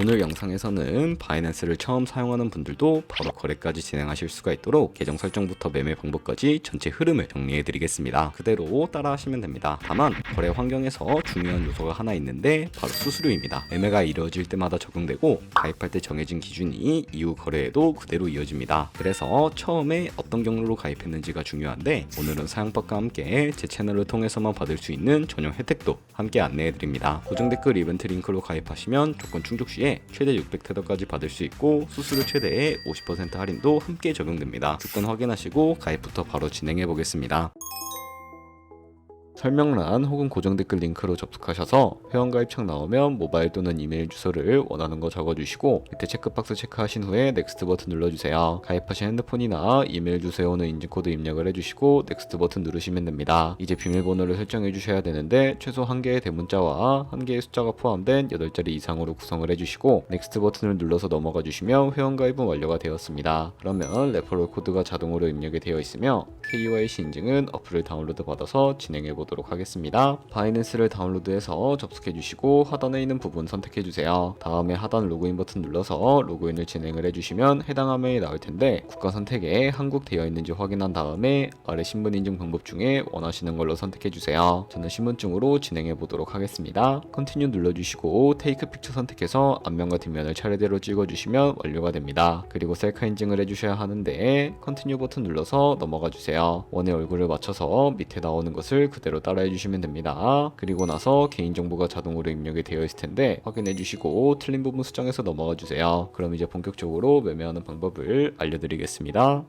오늘 영상에서는 바이낸스를 처음 사용하는 분들도 바로 거래까지 진행하실 수가 있도록 계정 설정부터 매매 방법까지 전체 흐름을 정리해 드리겠습니다. 그대로 따라 하시면 됩니다. 다만 거래 환경에서 중요한 요소가 하나 있는데 바로 수수료입니다. 매매가 이루어질 때마다 적용되고 가입할 때 정해진 기준이 이후 거래에도 그대로 이어집니다. 그래서 처음에 어떤 경로로 가입했는지가 중요한데 오늘은 사용법과 함께 제 채널을 통해서만 받을 수 있는 전용 혜택도 함께 안내해 드립니다. 고정 댓글 이벤트 링크로 가입하시면 조건 충족 시에 최대 600테더까지 받을 수 있고 수수료 최대 50% 할인도 함께 적용됩니다. 조건 확인하시고 가입부터 바로 진행해 보겠습니다. 설명란 혹은 고정 댓글 링크로 접속하셔서 회원가입 창 나오면 모바일 또는 이메일 주소를 원하는 거 적어주시고 밑에 체크박스 체크하신 후에 넥스트 버튼 눌러주세요. 가입하신 핸드폰이나 이메일 주소에 오는 인증코드 입력을 해주시고 넥스트 버튼 누르시면 됩니다. 이제 비밀번호를 설정해 주셔야 되는데 최소 1개의 대문자와 1개의 숫자가 포함된 8자리 이상으로 구성을 해주시고 넥스트 버튼을 눌러서 넘어가 주시면 회원가입은 완료가 되었습니다. 그러면 레퍼럴 코드가 자동으로 입력이 되어 있으며 KYC 인증은 어플을 다운로드 받아서 진행해 보도록 하겠습니다. 바이낸스를 다운로드해서 접속해 주시고 하단에 있는 부분 선택해 주세요. 다음에 하단 로그인 버튼 눌러서 로그인을 진행을 해주시면 해당 화면이 나올 텐데 국가 선택에 한국 되어 있는지 확인한 다음에 아래 신분 인증 방법 중에 원하시는 걸로 선택해 주세요. 저는 신분증으로 진행해 보도록 하겠습니다. 컨티뉴 눌러주시고 테이크 픽처 선택해서 앞면과 뒷면을 차례대로 찍어주시면 완료가 됩니다. 그리고 셀카 인증을 해주셔야 하는데 컨티뉴 버튼 눌러서 넘어가 주세요. 원의 얼굴을 맞춰서 밑에 나오는 것을 그대로 따라해 주시면 됩니다. 그리고 나서 개인정보가 자동으로 입력이 되어 있을 텐데 확인해 주시고 틀린 부분 수정해서 넘어가 주세요. 그럼 이제 본격적으로 매매하는 방법을 알려드리겠습니다.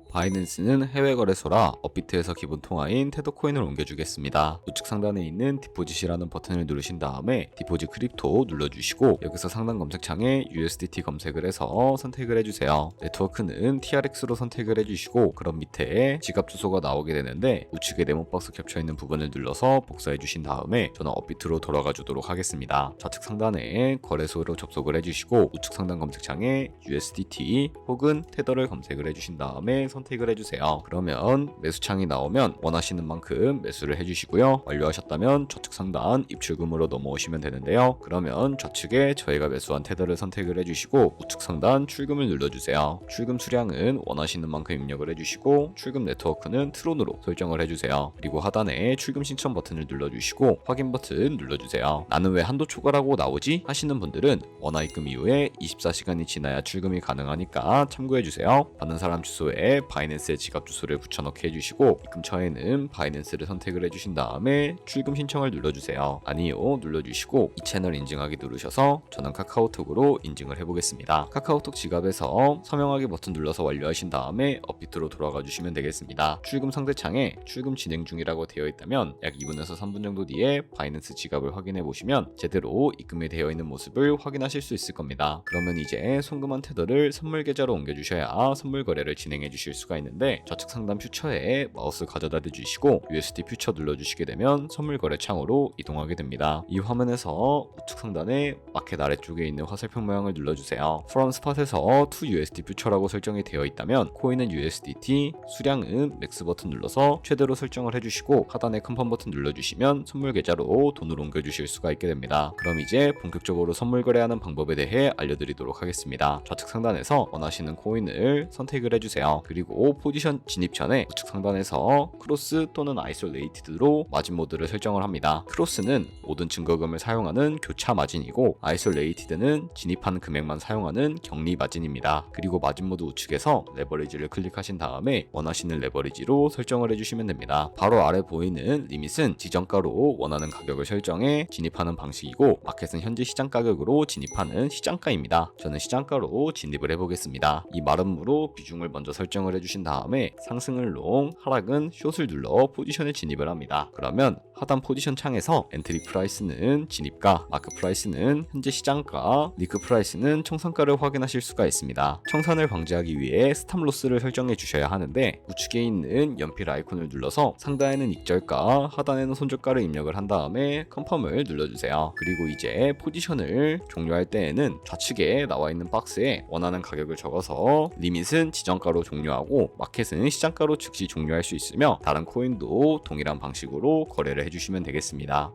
바이낸스는 해외 거래소라 업비트에서 기본 통화인 테더 코인을 옮겨주겠습니다. 우측 상단에 있는 디포짓이라는 버튼을 누르신 다음에 디포짓 크립토 눌러주시고 여기서 상단 검색창에 USDT 검색을 해서 선택을 해주세요. 네트워크는 TRX로 선택을 해주시고 그럼 밑에 지갑 주소가 나오게 되는데 우측에 네모박스 겹쳐있는 부분을 눌러서 복사해 주신 다음에 저는 업비트로 돌아가 주도록 하겠습니다. 좌측 상단에 거래소로 접속을 해주시고 우측 상단 검색창에 USDT 혹은 테더를 검색을 해주신 다음에 선택을 해주세요. 그러면 매수창이 나오면 원하시는 만큼 매수를 해주시고요. 완료하셨다면 좌측 상단 입출금으로 넘어오시면 되는데요. 그러면 좌측에 저희가 매수한 테더를 선택을 해주시고 우측 상단 출금을 눌러주세요. 출금 수량은 원하시는 만큼 입력을 해주시고 출금 네트워크는 트론으로 설정을 해주세요. 그리고 하단에 출금 신청 버튼을 눌러주시고 확인 버튼 눌러주세요. 나는 왜 한도 초과라고 나오지? 하시는 분들은 원화 입금 이후에 24시간이 지나야 출금이 가능하니까 참고해주세요. 받는 사람 주소에 바이낸스의 지갑 주소를 붙여넣기 해주시고 입금처에는 바이낸스를 선택을 해주신 다음에 출금 신청을 눌러주세요. 아니요 눌러주시고 이 채널 인증하기 누르셔서 저는 카카오톡으로 인증을 해보겠습니다. 카카오톡 지갑에서 서명하기 버튼 눌러서 완료하신 다음에 업비트로 돌아가 주시면 되겠습니다. 출금 상대창에 출금 진행 중이라고 되어 있다면 약 2분에서 3분 정도 뒤에 바이낸스 지갑을 확인해 보시면 제대로 입금이 되어 있는 모습을 확인하실 수 있을 겁니다. 그러면 이제 송금한 테더를 선물 계좌로 옮겨주셔야 선물 거래를 진행해 주실 수가 있는데 좌측 상단 퓨처에 마우스 가져다 대주시고 USD 퓨처 눌러주시게 되면 선물 거래 창으로 이동하게 됩니다. 이 화면에서 우측 상단에 마켓 아래쪽에 있는 화살표 모양을 눌러주세요. From Spot에서 to USD 퓨처라고 설정이 되어 있다면 코인은 USDT, 수량은 맥스 버튼 눌러서 최대로 설정을 해주시고 하단에 컨펌 버튼 눌러주시면 선물 계좌로 돈을 옮겨주실 수가 있게 됩니다. 그럼 이제 본격적으로 선물 거래하는 방법에 대해 알려드리도록 하겠습니다. 좌측 상단에서 원하시는 코인을 선택을 해주세요. 그리고 포지션 진입 전에 우측 상단에서 크로스 또는 아이솔레이티드로 마진 모드를 설정을 합니다. 크로스는 모든 증거금을 사용하는 교차 마진이고 아이솔레이티드는 진입한 금액만 사용하는 격리 마진입니다. 그리고 마진 모드 우측에서 레버리지를 클릭하신 다음에 원하시는 레버리지로 설정을 해주시면 됩니다. 바로 아래 보이는 리밋은 지정가로 원하는 가격을 설정해 진입하는 방식이고 마켓은 현재 시장 가격으로 진입하는 시장가입니다. 저는 시장가로 진입을 해보겠습니다. 이 마름으로 비중을 먼저 설정을 해주신 다음에 상승은 롱, 하락은 숏을 눌러 포지션에 진입을 합니다. 그러면 하단 포지션 창에서 엔트리 프라이스는 진입가, 마크 프라이스는 현재 시장가, 리크 프라이스는 청산가를 확인하실 수가 있습니다. 청산을 방지하기 위해 스탑 로스를 설정해 주셔야 하는데 우측에 있는 연필 아이콘을 눌러서 상단에는 익절가, 하단에는 손절가를 입력을 한 다음에 컨펌을 눌러주세요. 그리고 이제 포지션을 종료할 때에는 좌측에 나와 있는 박스에 원하는 가격을 적어서 리밋은 지정가로 종료하고 마켓은 시장가로 즉시 종료할 수 있으며 다른 코인도 동일한 방식으로 거래를 해주시면 되겠습니다.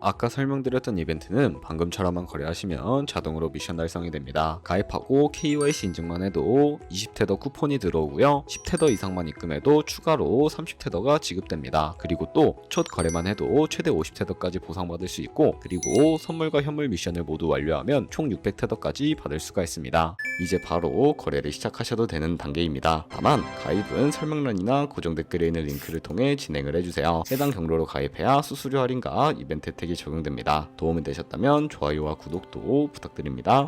아까 설명드렸던 이벤트는 방금처럼만 거래하시면 자동으로 미션 달성이 됩니다. 가입하고 KYC 인증만 해도 20테더 쿠폰이 들어오고요. 10테더 이상만 입금해도 추가로 30테더가 지급됩니다. 그리고 또 첫 거래만 해도 최대 50테더까지 보상받을 수 있고, 그리고 선물과 현물 미션을 모두 완료하면 총 600테더까지 받을 수가 있습니다. 이제 바로 거래를 시작하셔도 되는 단계입니다. 다만 가입은 설명란이나 고정 댓글에 있는 링크를 통해 진행을 해주세요. 해당 경로로 가입해야 수수료 할인과 이벤트 혜택이 적용됩니다. 도움이 되셨다면 좋아요와 구독도 부탁드립니다.